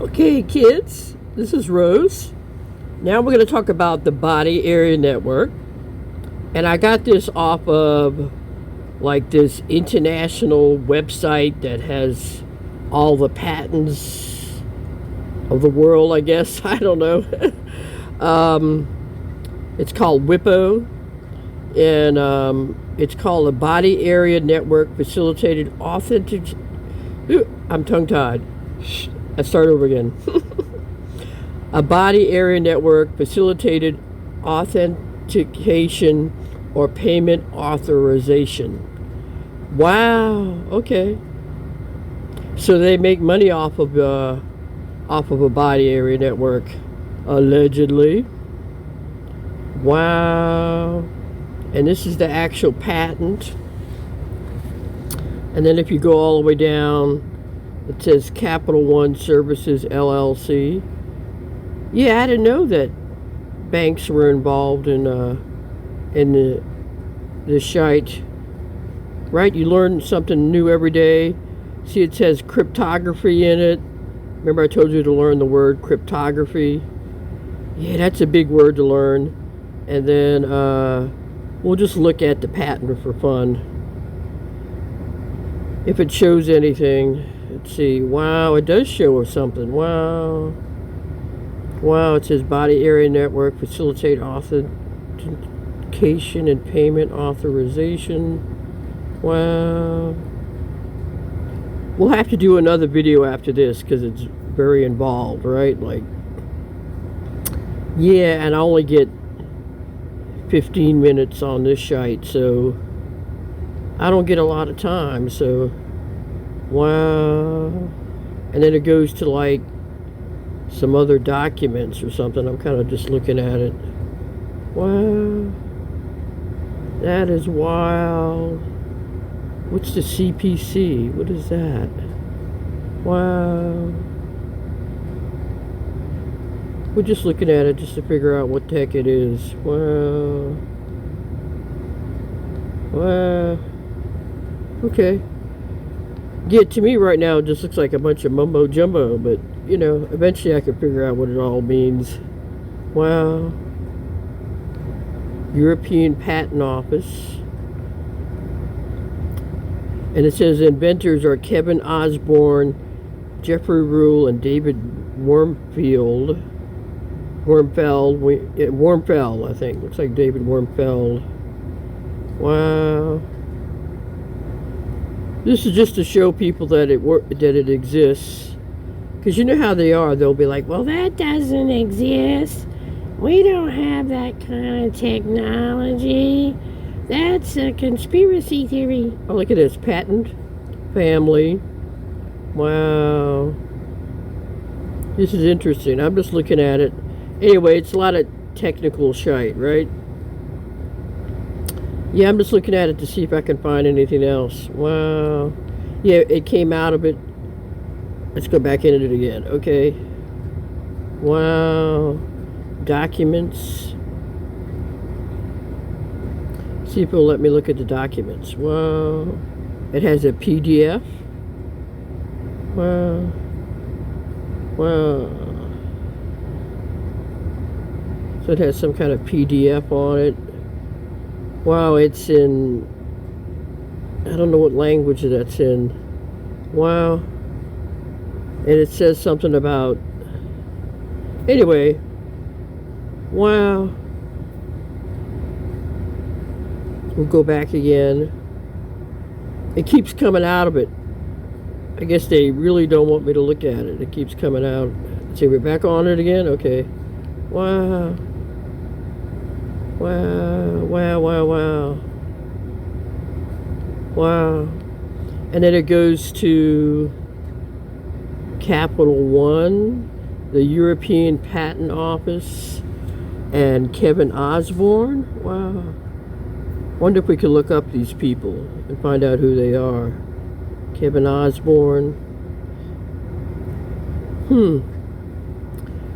Okay, kids, this is Rose. Now we're going to talk about the Body Area Network. And I got this off of like this international website that has all the patents of the world, I guess. I don't know. It's called WIPO. And it's called the Body Area Network Facilitated Authentic. I'm tongue tied. I start over again. A body area network facilitated authentication or payment authorization. Wow. Okay. So they make money off of a body area network, allegedly. Wow. And this is the actual patent. And then if you go all the way down, it says Capital One Services LLC. Yeah, I didn't know that banks were involved in the shite. Right? You learn something new every day. See, it says cryptography in it. Remember I told you to learn the word cryptography? Yeah, that's a big word to learn. And then we'll just look at the patent for fun. If it shows anything. Let's see. Wow, it does show us something. Wow. Wow, it says Body Area Network Facilitate Authentication and Payment Authorization. Wow. We'll have to do another video after this because it's very involved, right? Like, yeah, and I only get 15 minutes on this shite, so I don't get a lot of time, so wow. And then it goes to like some other documents or something. I'm kind of just looking at it. Wow. That is wild. What's the CPC? What is that? Wow. We're just looking at it just to figure out what the heck it is. Wow. Wow. Okay. Yeah, to me right now it just looks like a bunch of mumbo jumbo, but you know, eventually I can figure out what it all means. Wow. European Patent Office. And it says inventors are Kevin Osborne, Jeffrey Rule, and David Wormfeld, I think. Looks like David Wormfeld. Wow. This is just to show people that it exists. Because you know how they are. They'll be like, well, that doesn't exist. We don't have that kind of technology. That's a conspiracy theory. Oh, look at this. Patent family. Wow. This is interesting. I'm just looking at it. Anyway, it's a lot of technical shite, right? Yeah, I'm just looking at it to see if I can find anything else. Wow. Yeah, it came out of it. Let's go back into it again. Okay. Wow. Documents. See if it'll let me look at the documents. Wow. It has a PDF. Wow. Wow. So it has some kind of PDF on it. Wow, it's in, I don't know what language that's in. Wow. And it says something about, anyway. Wow. We'll go back again. It keeps coming out of it. I guess they really don't want me to look at it. It keeps coming out. See, we're back on it again? Okay. Wow. Wow, wow, wow, wow. Wow. And then it goes to Capital One, the European Patent Office, and Kevin Osborne. Wow. Wonder if we could look up these people and find out who they are. Kevin Osborne.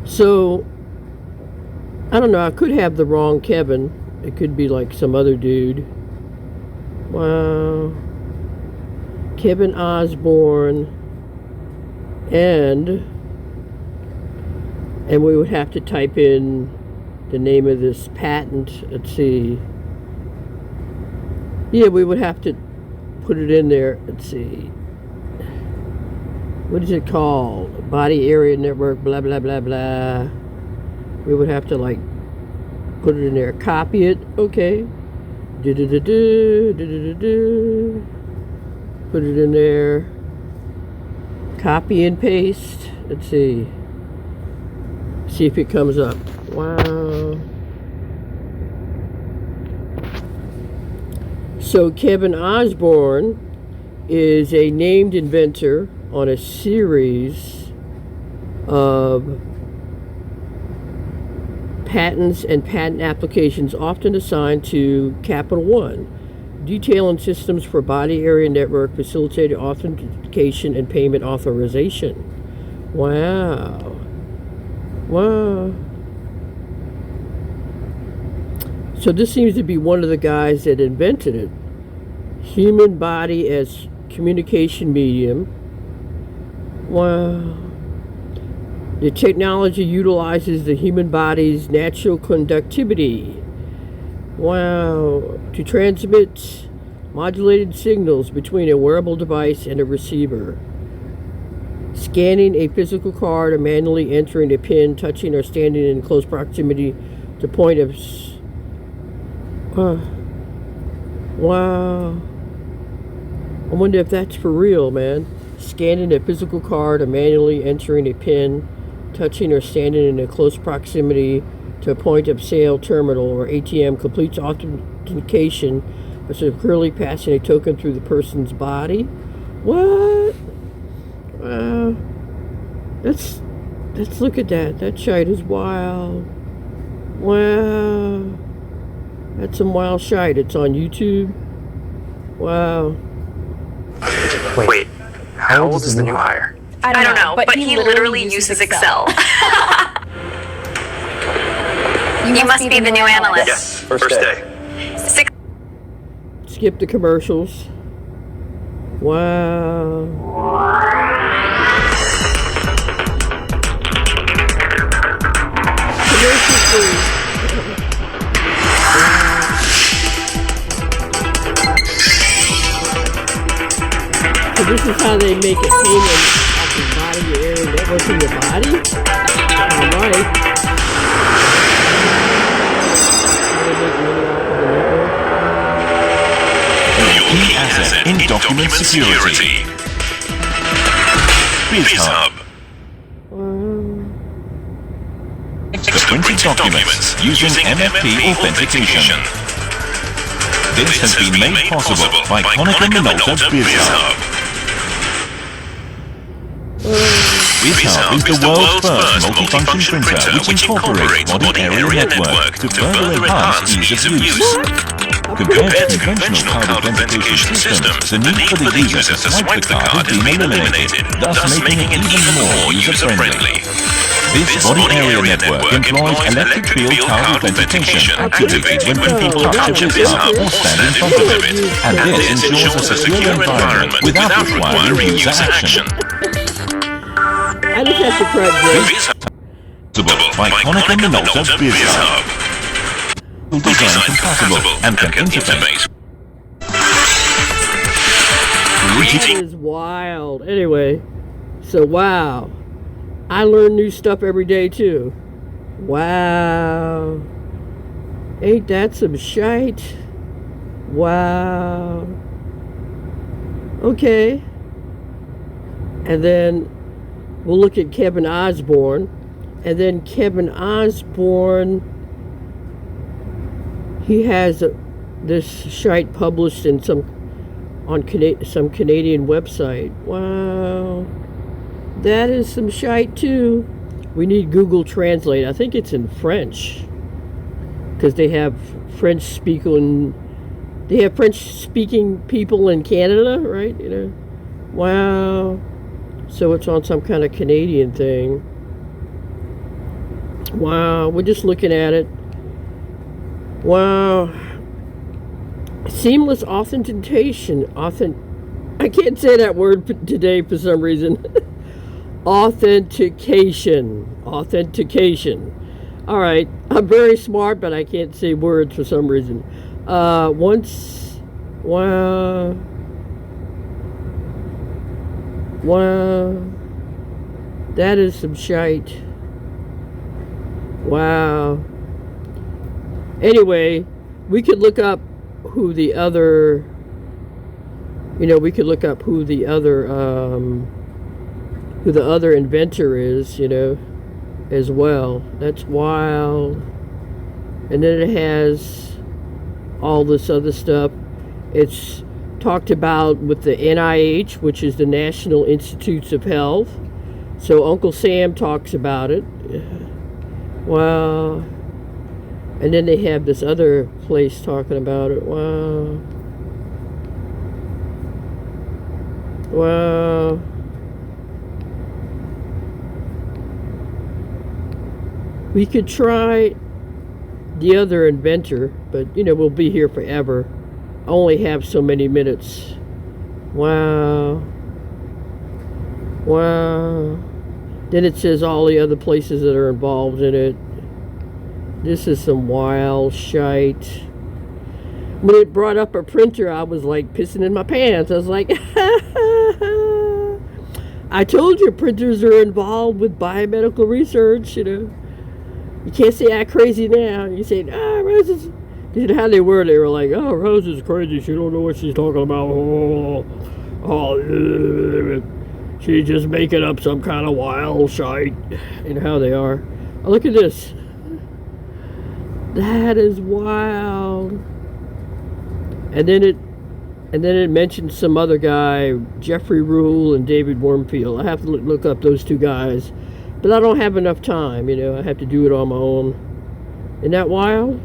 So, I don't know, I could have the wrong Kevin. It could be like some other dude. Wow. Kevin Osborne and And we would have to type in the name of this patent. Let's see. Yeah, we would have to put it in there. Let's see. What is it called? Body area network, blah, blah, blah, blah. We would have to, like, put it in there. Copy it. Okay. Do-do-do-do, do-do-do-do. Put it in there. Copy and paste. Let's see. See if it comes up. Wow. So Kevin Osborne is a named inventor on a series of patents and patent applications often assigned to Capital One, detailing systems for body area network, facilitated authentication and payment authorization. Wow. Wow. So this seems to be one of the guys that invented it. Human body as communication medium. Wow. The technology utilizes the human body's natural conductivity. Wow. To transmit modulated signals between a wearable device and a receiver. Scanning a physical card or manually entering a pin, touching or standing in close proximity to point of... wow. I wonder if that's for real, man. Scanning a physical card or manually entering a pin, touching or standing in a close proximity to a point of sale terminal or ATM completes authentication by securely passing a token through the person's body. What? Wow. Let's look at that. That shite is wild. Wow. That's some wild shite. It's on YouTube. Wow. Wait, how old is the new hire? I don't know, but he literally uses Excel. You must be the new analyst. Yes, first day. Skip the commercials. Wow. Commercial free. So this is how they make a payment off your body, your area network in your body? Alright. Key asset in document security. BizHub. The printed documents using MFP authentication. This has been made possible by Konica Minolta BizHub. BizHub is the world's first multifunction printer which incorporates body area network to further enhance ease of use. Compared to conventional card authentication systems, the need for the user to swipe the card has been eliminated, thus making it even more user-friendly. This body area network employs electric field card authentication activated when people touch a BizHub or stand in front of it, and this ensures a secure environment without requiring user action. I just have to correct this. By Konica Minolta BizHub. Design compatible and can interface. That is wild. Anyway, so wow. I learn new stuff every day too. Wow. Ain't that some shite? Wow. Okay. And then we'll look at Kevin Osborne. And then Kevin Osborne, he has this shite published in some Canadian website. Wow. That is some shite too. We need Google Translate. I think it's in French. Because they have French speaking people in Canada, right? You know. Wow. So it's on some kind of Canadian thing. Wow, we're just looking at it. Wow. Seamless authentication. I can't say that word today for some reason. Authentication. All right, I'm very smart, but I can't say words for some reason. Wow, that is some shite. Wow. Anyway, we could look up who the other, who the other inventor is, as well. That's wild. And then it has all this other stuff. It's talked about with the NIH, which is the National Institutes of Health. So Uncle Sam talks about it. Wow. And then they have this other place talking about it. Wow. Wow. We could try the other inventor, but we'll be here forever. I only have so many minutes. Wow. Wow. Then it says all the other places that are involved in it. This is some wild shite. When it brought up a printer, I was like pissing in my pants. I was like, I told you printers are involved with biomedical research, You can't say act crazy now. You say, Rose is... How they were, they were like, oh, Rose is crazy. She don't know what she's talking about. She's just making up some kind of wild shite. How they are. Oh, look at this. That is wild. And then it mentioned some other guy, Jeffrey Rule and David Wormfield. I have to look up those two guys. But I don't have enough time, I have to do it on my own. Isn't that wild?